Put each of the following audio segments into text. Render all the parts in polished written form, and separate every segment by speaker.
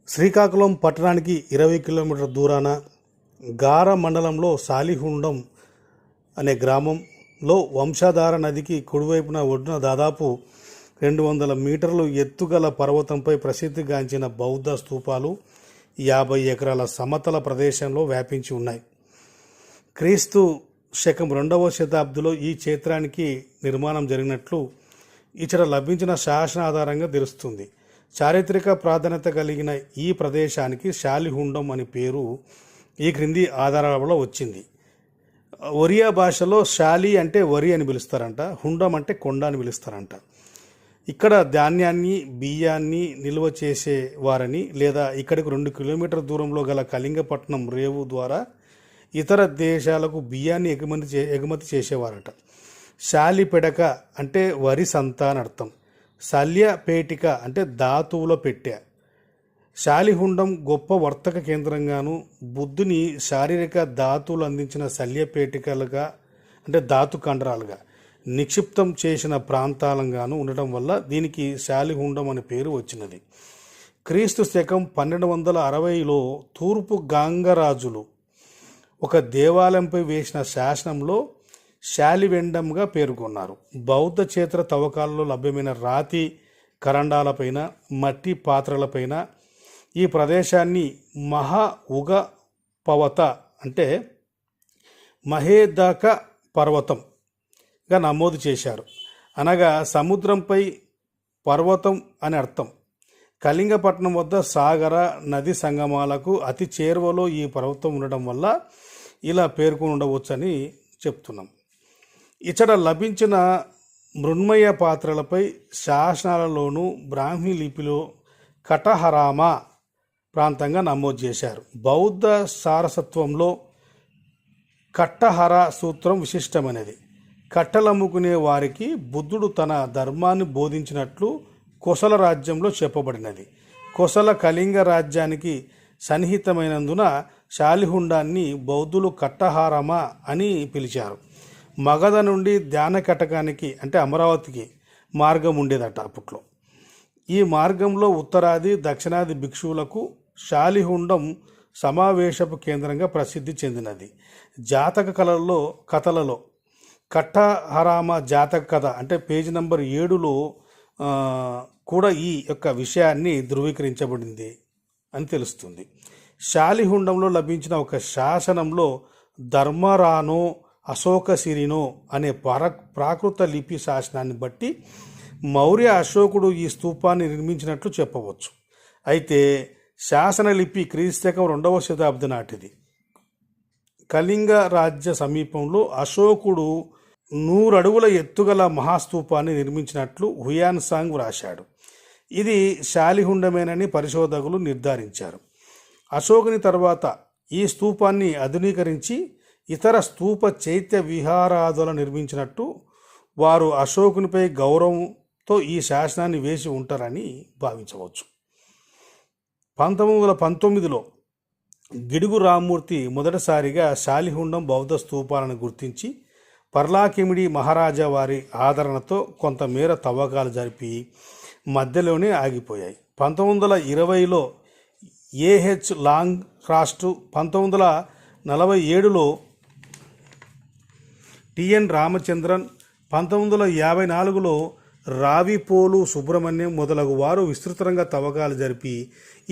Speaker 1: శ్రీకాకుళం పట్టణానికి 20 కిలోమీటర్ల దూరాన గార మండలంలో సాలిహుండం అనే గ్రామంలో వంశధార నదికి కుడివైపున ఒడ్డున దాదాపు 200 మీటర్లు ఎత్తుగల పర్వతంపై ప్రసిద్ధిగాంచిన బౌద్ధ స్తూపాలు 50 ఎకరాల సమతల ప్రదేశంలో వ్యాపించి ఉన్నాయి. క్రీస్తు శకం 2వ శతాబ్దిలో ఈ క్షేత్రానికి నిర్మాణం జరిగినట్లు ఇచ్చట లభించిన శాసన ఆధారంగా తెలుస్తుంది. చారిత్రక ప్రాధాన్యత కలిగిన ఈ ప్రదేశానికి శాలిహుండం అని పేరు ఈ క్రింది ఆధారాలలో వచ్చింది. ఒరియా భాషలో శాలి అంటే వరి అని పిలుస్తారంట, హుండం అంటే కొండ అని పిలుస్తారంట. ఇక్కడ ధాన్యాన్ని బియ్యాన్ని నిల్వ చేసేవారని లేదా ఇక్కడికి 2 కిలోమీటర్ల దూరంలో గల కళింగపట్నం రేవు ద్వారా ఇతర దేశాలకు బియ్యాన్ని ఎగుమతి చేసేవారట. శాలిపెడక అంటే వరి సంత అని అర్థం. శల్యపేటిక అంటే ధాతువుల పెట్టె. శాలిహుండం గొప్ప వర్తక కేంద్రంగాను, బుద్ధుని శారీరక ధాతువులు అందించిన శల్యపేటికలుగా అంటే ధాతు కండరాలుగా నిక్షిప్తం చేసిన ప్రాంతాలంగాను ఉండటం వల్ల దీనికి శాలిహుండం అనే పేరు వచ్చినది. క్రీస్తు శకం 1260లో తూర్పు గాంగరాజులు ఒక దేవాలయంపై వేసిన శాసనంలో శాలివెండంగా పేర్కొన్నారు. బౌద్ధ క్షేత్ర తవ్వకాలలో లభ్యమైన రాతి కరండాలపైన, మట్టి పాత్రలపైన ఈ ప్రదేశాన్ని మహా ఉగ పవత అంటే మహేదక పర్వతంగా నమోదు చేశారు. అనగా సముద్రంపై పర్వతం అని అర్థం. కళింగపట్నం వద్ద సాగర నది సంగమాలకు అతి చేరువలో ఈ పర్వతం ఉండడం వల్ల ఇలా పేర్కొని ఉండవచ్చని చెప్తున్నాం. ఇచ్చట లభించిన మృన్మయ పాత్రలపై శాసనాలలోనూ బ్రాహ్మీ లిపిలో కటహరామ ప్రాంతంగా నమోదు చేశారు. బౌద్ధ సారసత్వంలో కట్టహర సూత్రం విశిష్టమైనది. కట్టలమ్ముకునే వారికి బుద్ధుడు తన ధర్మాన్ని బోధించినట్లు కోసల రాజ్యంలో చెప్పబడినది. కోసల కళింగ రాజ్యానికి సన్నిహితమైనందున శాలిహుండాన్ని బౌద్ధులు కట్టహారమ అని పిలిచారు. మగధ నుండి ధ్యాన కటకానికి అంటే అమరావతికి మార్గం ఉండేదట అప్పట్లో. ఈ మార్గంలో ఉత్తరాది దక్షిణాది భిక్షువులకు శాలిహుండం సమావేశపు కేంద్రంగా ప్రసిద్ధి చెందినది. జాతక కథలలో కట్టహరామ జాతక కథ అంటే పేజీ నంబర్ 7లో కూడా ఈ యొక్క విషయాన్ని ధృవీకరించబడింది అని తెలుస్తుంది. శాలిహుండంలో లభించిన ఒక శాసనంలో ధర్మరానో అశోకశిరినో అనే ప్రాకృత లిపి శాసనాన్ని బట్టి మౌర్య అశోకుడు ఈ స్తూపాన్ని నిర్మించినట్లు చెప్పవచ్చు. అయితే శాసనలిపి క్రీస్తకం 2వ శతాబ్ది నాటిది. కళింగ రాజ్య సమీపంలో అశోకుడు 100 అడుగుల ఎత్తుగల మహాస్తూపాన్ని నిర్మించినట్లు హుయాన్సాంగ్ వ్రాశాడు. ఇది శాలిహుండమేనని పరిశోధకులు నిర్ధారించారు. అశోకుని తర్వాత ఈ స్తూపాన్ని ఆధునీకరించి ఇతర స్తూప చైత్య విహారాదులు నిర్మించినట్టు వారు అశోకునిపై గౌరవంతో ఈ శాసనాన్ని వేసి ఉంటారని భావించవచ్చు. 1919లో గిడుగు రామ్మూర్తి మొదటిసారిగా శాలిహుండం బౌద్ధ స్తూపాలను గుర్తించి పర్లాకిమిడి మహారాజా వారి ఆదరణతో కొంతమేర తవ్వకాలు జరిపి మధ్యలోనే ఆగిపోయాయి. 1920లో ఏహెచ్ లాంగ్ క్రాస్ట్, 1947లో టిఎన్ రామచంద్రన్, 1954లో రావిపోలు సుబ్రహ్మణ్యం మొదలగు వారు విస్తృతంగా తవ్వకాలు జరిపి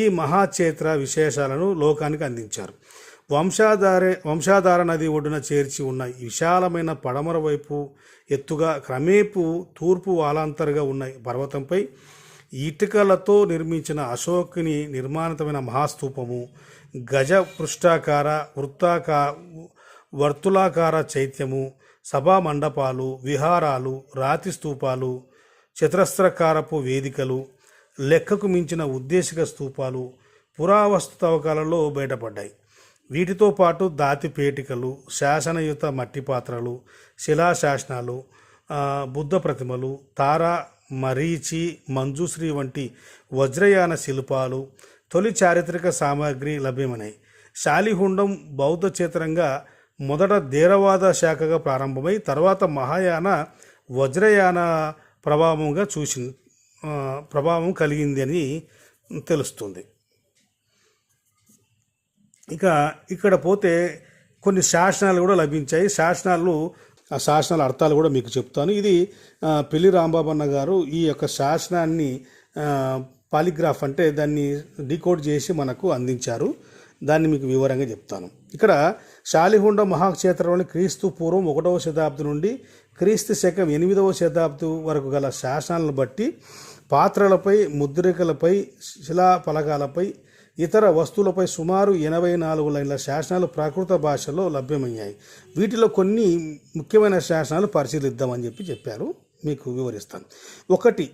Speaker 1: ఈ మహాక్షేత్ర విశేషాలను లోకానికి అందించారు. వంశధార నది ఒడ్డున చేర్చి ఉన్న విశాలమైన పడమర వైపు ఎత్తుగా క్రమేపు తూర్పు వాలాంతరుగా ఉన్న పర్వతంపై ఇటుకలతో నిర్మించిన అశోకుని నిర్మాణితమైన మహాస్తూపము, గజ పృష్ఠాకార వర్తులాకార చైత్యము, సభా మండపాలు, విహారాలు, రాతి స్తూపాలు, చతురస్రాకారపు వేదికలు, లెక్కకు మించిన ఉద్దేశిక స్తూపాలు పురావస్తు తవ్వకాలలో బయటపడ్డాయి. వీటితో పాటు దాతి పేటికలు, శాసనయుత మట్టి పాత్రలు, శిలాశాసనాలు, బుద్ధ ప్రతిమలు, తారా, మరీచి, మంజుశ్రీ వంటి వజ్రయాన శిల్పాలు, తొలి చారిత్రక సామాగ్రి లభ్యమైనాయి. శాలిహుండం బౌద్ధ క్షేత్రంగా మొదట థేరవాద శాఖగా ప్రారంభమై తర్వాత మహాయాన వజ్రయాన ప్రభావం కలిగింది అని తెలుస్తుంది. ఇక ఇక్కడ పోతే కొన్ని శాసనాలు కూడా లభించాయి. ఆ శాసనాల అర్థాలు కూడా మీకు చెప్తాను. ఇది పెళ్లి రాంబాబన్న గారు ఈ యొక్క శాసనాన్ని పాలిగ్రాఫ్ అంటే దాన్ని డీకోడ్ చేసి మనకు అందించారు. దాన్ని మీకు వివరంగా చెప్తాను. ఇక్కడ శాలిహుండ మహాక్షేత్రంలోని క్రీస్తు పూర్వం 1వ శతాబ్ది నుండి క్రీస్తు శకం 8వ శతాబ్ది వరకు గల శాసనాలను బట్టి పాత్రలపై, ముద్రికలపై, శిలాఫలకాలపై, ఇతర వస్తువులపై సుమారు 84 లైన్ల శాసనాలు ప్రాకృత భాషలో లభ్యమయ్యాయి. వీటిలో కొన్ని ముఖ్యమైన శాసనాలు పరిశీలిద్దామని చెప్పారు. మీకు వివరిస్తాను. 1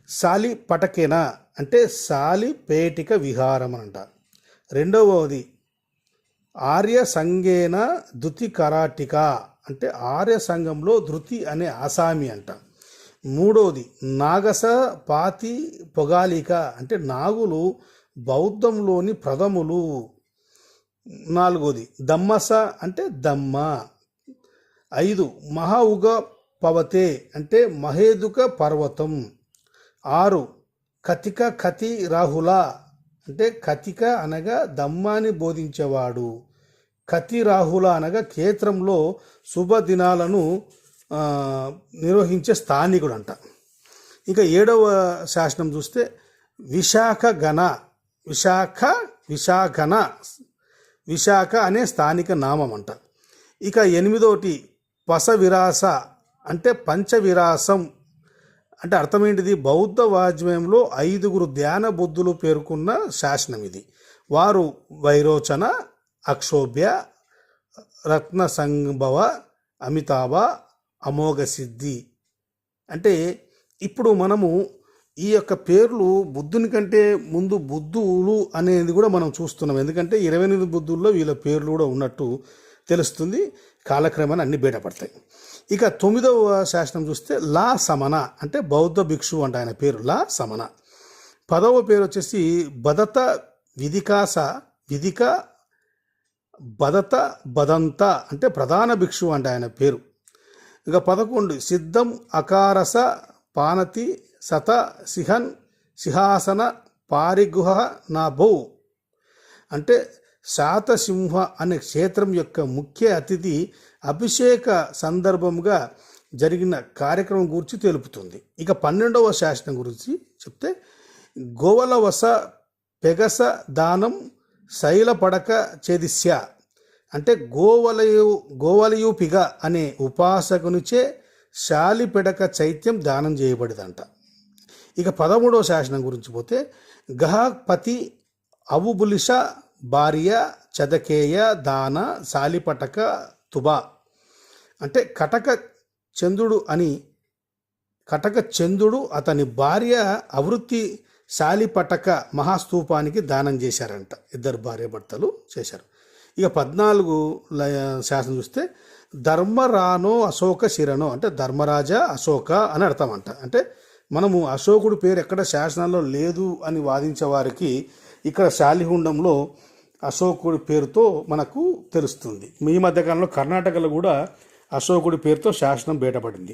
Speaker 1: సాలి పటకేన అంటే సాలి పేటిక విహారం అని అంటారు. 2వది ఆర్య సంగేన ధృతి కరాటిక అంటే ఆర్య సంఘంలో ధృతి అనే ఆసామి అంట. 3వది నాగస పాతి పొగాలిక అంటే నాగులు బౌద్ధంలోని ప్రథములు. 4వది దమ్మస అంటే దమ్మ. 5 మహాఉగ పవతే అంటే మహేదుక పర్వతం. 6 కతిక కతి రాహుల అంటే కతిక అనగా దమ్మాని బోధించేవాడు. కతి రాహుల అనగా క్షేత్రంలో శుభదినాలను నిర్వహించే స్థానికుడు అంట. ఇంకా 7వ శాసనం చూస్తే విశాఖగణ విశాఖ అనే స్థానిక నామం అంట. ఇక 8వది పసవిరాస అంటే పంచవిరాసం అంటే అర్థం ఏంటిది? బౌద్ధ వాజ్మయంలో 5 ధ్యాన బుద్ధులు పేర్కొన్న శాసనం ఇది. వారు వైరోచన, అక్షోభ్య, రత్న సంభవ, అమితాభ, అమోఘ సిద్ధి. అంటే ఇప్పుడు మనము ఈ యొక్క పేర్లు బుద్ధుని కంటే ముందు బుద్ధులు అనేది కూడా మనం చూస్తున్నాం. ఎందుకంటే 28 బుద్ధుల్లో వీళ్ళ పేర్లు కూడా ఉన్నట్టు తెలుస్తుంది. కాలక్రమేణా అన్ని బయటపడతాయి. ఇక 9వ శాసనం చూస్తే లా సమన అంటే బౌద్ధ భిక్షు అంట ఆయన పేరు లా సమన. 10వ పేరు వచ్చేసి బదత విదిక బదత బదంత అంటే ప్రధాన భిక్షు అంట ఆయన పేరు. ఇక 11 సిద్ధం అకారస పానతి సత సిహన్ సిహాసన పారిగుహ నాభౌ అంటే శాతసింహ అనే క్షేత్రం యొక్క ముఖ్య అతిథి అభిషేక సందర్భంగా జరిగిన కార్యక్రమం గురించి తెలుపుతుంది. ఇక 12వ శాసనం గురించి చెప్తే గోవలవస పెగస దానం శైల పడక ఛేదిస్య అంటే గోవలయుపిగ అనే ఉపాసకునిచే శాలిపెడక చైత్యం దానం చేయబడిదంట. ఇక 13వ శాసనం గురించి పోతే గహపతి అవుబులిష భార్య చదకేయ దాన శాలిపటక తుబా అంటే కటక చందుడు అతని భార్య అవృత్తి శాలిపటక మహాస్తూపానికి దానం చేశారంట. 2 భార్య భర్తలు చేశారు. ఇక 14 శాసనం చూస్తే ధర్మరానో అశోక శిరనో అంటే ధర్మరాజ అశోక అని అర్థం అంట. అంటే మనము అశోకుడి పేరు ఎక్కడ శాసనాల్లో లేదు అని వాదించే వారికి ఇక్కడ శాలిహుండంలో అశోకుడి పేరుతో మనకు తెలుస్తుంది. ఈ మధ్యకాలంలో కర్ణాటకలో కూడా అశోకుడి పేరుతో శాసనం బయటపడింది.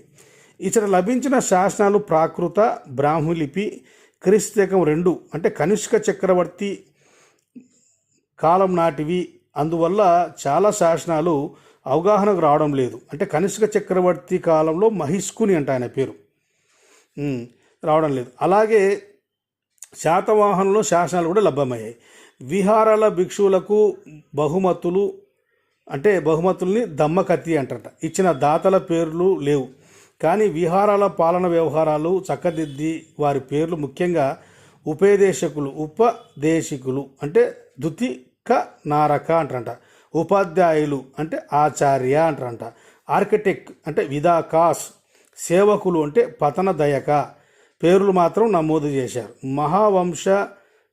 Speaker 1: ఇతర లభించిన శాసనాలు ప్రాకృత, బ్రాహ్మలిపి, క్రీస్తు శకం 2 అంటే కనిష్క చక్రవర్తి కాలం నాటివి. అందువల్ల చాలా శాసనాలు అవగాహనకు రావడం లేదు. అంటే కనిష్క చక్రవర్తి కాలంలో మహిష్కుని అంటే ఆయన పేరు రావడం లేదు. అలాగే శాతవాహనంలో శాసనాలు కూడా లభ్యమయ్యాయి. విహారాల భిక్షువులకు బహుమతుల్ని దమ్మకత్తి అంటారట. ఇచ్చిన దాతల పేర్లు లేవు. కానీ విహారాల పాలన వ్యవహారాలు చక్కదిద్ది వారి పేర్లు ముఖ్యంగా ఉపదేశికులు అంటే దుతిక నారక అంటారంట. ఉపాధ్యాయులు అంటే ఆచార్య అంటారంట. ఆర్కిటెక్ట్ అంటే విదాకాస్, సేవకులు అంటే పతన దయక పేర్లు మాత్రం నమోదు చేశారు. మహావంశ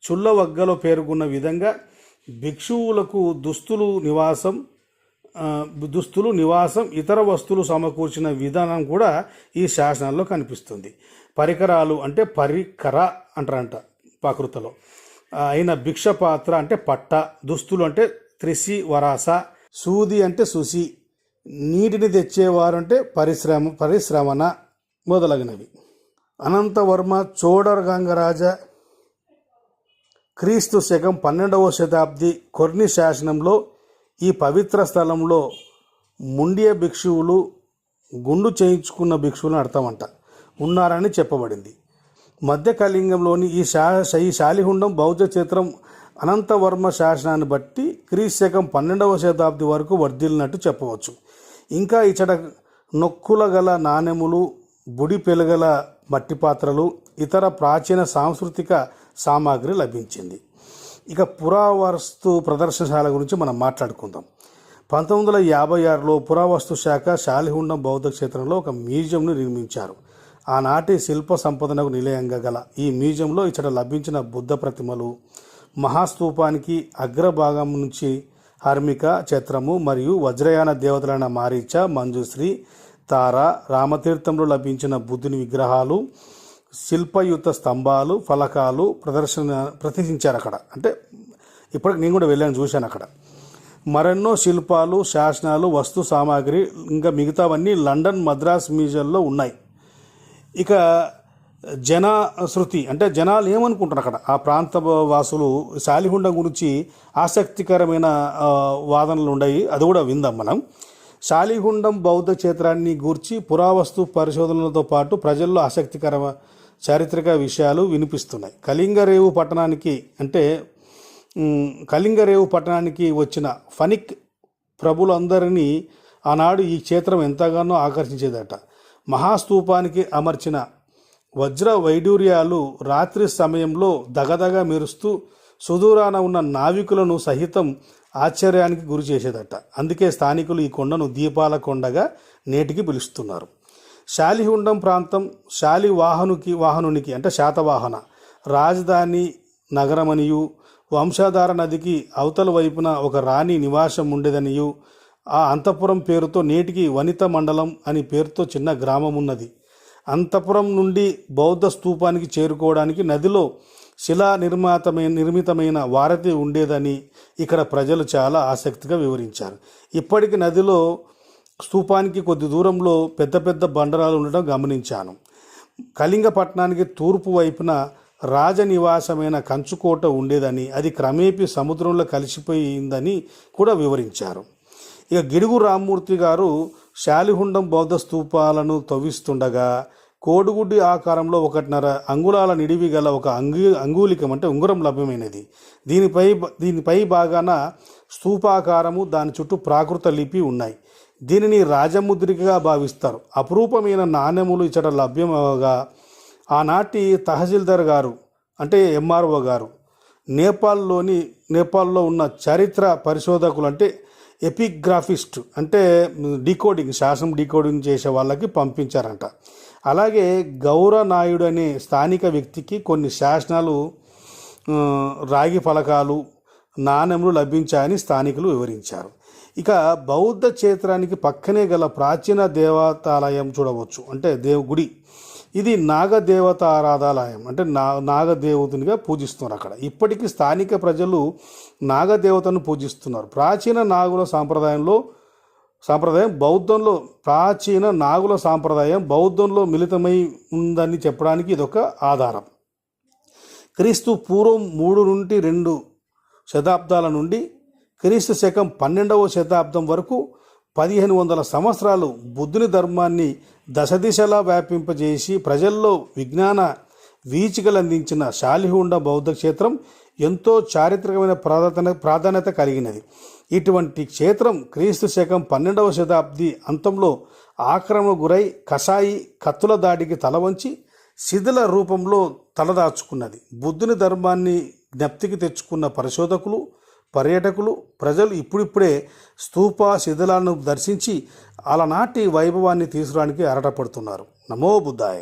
Speaker 1: చుల్లవగ్గలో పేర్కొన్న విధంగా భిక్షువులకు దుస్తులు నివాసం ఇతర వస్తువులు సమకూర్చిన విధానం కూడా ఈ శాసనాల్లో కనిపిస్తుంది. పరికరాలు అంటే పరికర అంటారంట ప్రాకృతలో. అయిన భిక్ష పాత్ర అంటే పట్ట, దుస్తులు అంటే త్రిసి వరాస, సూది అంటే సుసి, నీటిని తెచ్చేవారు అంటే పరిశ్రమణ మొదలగినవి. అనంతవర్మ, చోడర్ గంగరాజ, క్రీస్తు శకం 12వ శతాబ్ది కొర్ని శాసనంలో ఈ పవిత్ర స్థలంలో ముండియ భిక్షువులు గుండు చేయించుకున్న భిక్షువులను అర్థమంట ఉన్నారని చెప్పబడింది. మధ్యకళింగంలోని ఈ శాలిహుండం బౌద్ధ చిత్రం అనంతవర్మ శాసనాన్ని బట్టి క్రీస్తు శకం 12వ శతాబ్ది వరకు వర్ధిల్లినట్టు చెప్పవచ్చు. ఇంకా ఇచ్చట నొక్కుల గల నాణెములు, బుడి పెలుగల మట్టి పాత్రలు, ఇతర ప్రాచీన సాంస్కృతిక సామాగ్రి లభించింది. ఇక పురావస్తు ప్రదర్శనశాల గురించి మనం మాట్లాడుకుందాం. 1956లో పురావస్తు శాఖ శాలిహుండం బౌద్ధ క్షేత్రంలో ఒక మ్యూజియంను నిర్మించారు. ఆనాటి శిల్ప సంపదనకు నిలయంగా గల ఈ మ్యూజియంలో ఇచ్చట లభించిన బుద్ధ ప్రతిమలు, మహాస్తూపానికి అగ్రభాగం నుంచి హర్మిక ఛత్రము మరియు వజ్రయాన దేవతలైన మారీచ, మంజుశ్రీ, తార, రామతీర్థంలో లభించిన బుద్ధుని విగ్రహాలు, శిల్పయుత స్తంభాలు, ఫలకాలు ప్రదర్శించారు అక్కడ. అంటే ఇప్పటికి నేను కూడా వెళ్ళాను, చూశాను అక్కడ. మరెన్నో శిల్పాలు, శాసనాలు, వస్తు సామాగ్రి ఇంకా మిగతావన్నీ లండన్, మద్రాస్ మ్యూజియంలో ఉన్నాయి. ఇక జనశృతి అంటే జనాలు ఏమనుకుంటారు అక్కడ, ఆ ప్రాంత వాసులు శాలిహుండం గురించి ఆసక్తికరమైన వాదనలు ఉన్నాయి. అది కూడా విందాం మనం. శాలిహుండం బౌద్ధ క్షేత్రాన్ని గూర్చి పురావస్తు పరిశోధనలతో పాటు ప్రజల్లో ఆసక్తికర చారిత్రక విషయాలు వినిపిస్తున్నాయి. కళింగరేవు పట్టణానికి వచ్చిన ఫణిక్ ప్రభులందరినీ ఆనాడు ఈ క్షేత్రం ఎంతగానో ఆకర్షించేదట. మహాస్తూపానికి అమర్చిన వజ్ర వైడూర్యాలు రాత్రి సమయంలో దగదగ మెరుస్తూ సుదూరాన ఉన్న నావికులను సహితం ఆశ్చర్యానికి గురి చేసేదట. అందుకే స్థానికులు ఈ కొండను దీపాల కొండగా నేటికి పిలుస్తున్నారు. శాలిహుండం ప్రాంతం వాహనునికి అంటే శాతవాహన రాజధాని నగరమనియు, వంశాధార నదికి అవతల వైపున ఒక రాణి నివాసం ఉండేదనియు, ఆ అంతఃపురం పేరుతో నేటికి వనిత మండలం అని పేరుతో చిన్న గ్రామం ఉన్నది. అంతఃపురం నుండి బౌద్ధ స్తూపానికి చేరుకోవడానికి నదిలో శిలా నిర్మితమైన వారధి ఉండేదని ఇక్కడ ప్రజలు చాలా ఆసక్తిగా వివరించారు. ఇప్పటికి నదిలో స్తూపానికి కొద్ది దూరంలో పెద్ద పెద్ద బండరాలు ఉండడం గమనించాను. కళింగపట్నానికి తూర్పు వైపున రాజనివాసమైన కంచుకోట ఉండేదని, అది క్రమేపీ సముద్రంలో కలిసిపోయిందని కూడా వివరించారు. ఇక గిడుగు రామ్మూర్తి గారు శాలిహుండం బౌద్ధ స్తూపాలను తవ్విస్తుండగా కోడిగుడ్డి ఆకారంలో 1.5 అంగుళాల నిడివి గల ఒక అంగుళికం అంటే ఉంగరం లభ్యమైనది. దీనిపై భాగాన స్తూపాకారము, దాని చుట్టూ ప్రాకృత లిపి ఉన్నాయి. దీనిని రాజముద్రికగా భావిస్తారు. అపురూపమైన నాణెములు ఇచ్చట లభ్యమవగా ఆనాటి తహసీల్దార్ గారు అంటే ఎంఆర్ఓ గారు నేపాల్లో ఉన్న చరిత్ర పరిశోధకులు అంటే ఎపిగ్రాఫిస్ట్ అంటే శాసనం డీకోడింగ్ చేసే వాళ్ళకి పంపించారంట. అలాగే గౌరనాయుడు అనే స్థానిక వ్యక్తికి కొన్ని శాసనాలు, రాగి ఫలకాలు, నాణెములు లభించాయని స్థానికులు వివరించారు. ఇక బౌద్ధ క్షేత్రానికి పక్కనే గల ప్రాచీన దేవతాలయం చూడవచ్చు, అంటే గుడి. ఇది నాగదేవత ఆరాధనాలయం, అంటే నాగదేవతనిగా పూజిస్తున్నారు అక్కడ. ఇప్పటికీ స్థానిక ప్రజలు నాగదేవతను పూజిస్తున్నారు. ప్రాచీన నాగుల సాంప్రదాయం బౌద్ధంలో మిళితమై ఉందని చెప్పడానికి ఇదొక ఆధారం. క్రీస్తు పూర్వం 3 నుండి 2 శతాబ్దాల నుండి క్రీస్తు శకం 12వ శతాబ్దం వరకు 1500 సంవత్సరాలు బుద్ధుని ధర్మాన్ని దశదిశలా వ్యాపింపజేసి ప్రజల్లో విజ్ఞాన వీచికలు అందించిన శాలిహుండ బౌద్ధ క్షేత్రం ఎంతో చారిత్రకమైన ప్రాధాన్యత కలిగినది. ఇటువంటి క్షేత్రం క్రీస్తు శకం 12వ శతాబ్ది అంతంలో ఆక్రమణ గురై కసాయి కత్తుల దాడికి తలవంచి శిథిల రూపంలో తలదాచుకున్నది. బుద్ధుని ధర్మాన్ని జ్ఞప్తికి తెచ్చుకున్న పరిశోధకులు, పర్యాటకులు, ప్రజలు ఇప్పుడిప్పుడే స్తూప శిథిలాలను దర్శించి అలనాటి వైభవాన్ని తీసుకురావడానికి ఆరాటపడుతున్నారు. నమో బుద్ధాయ.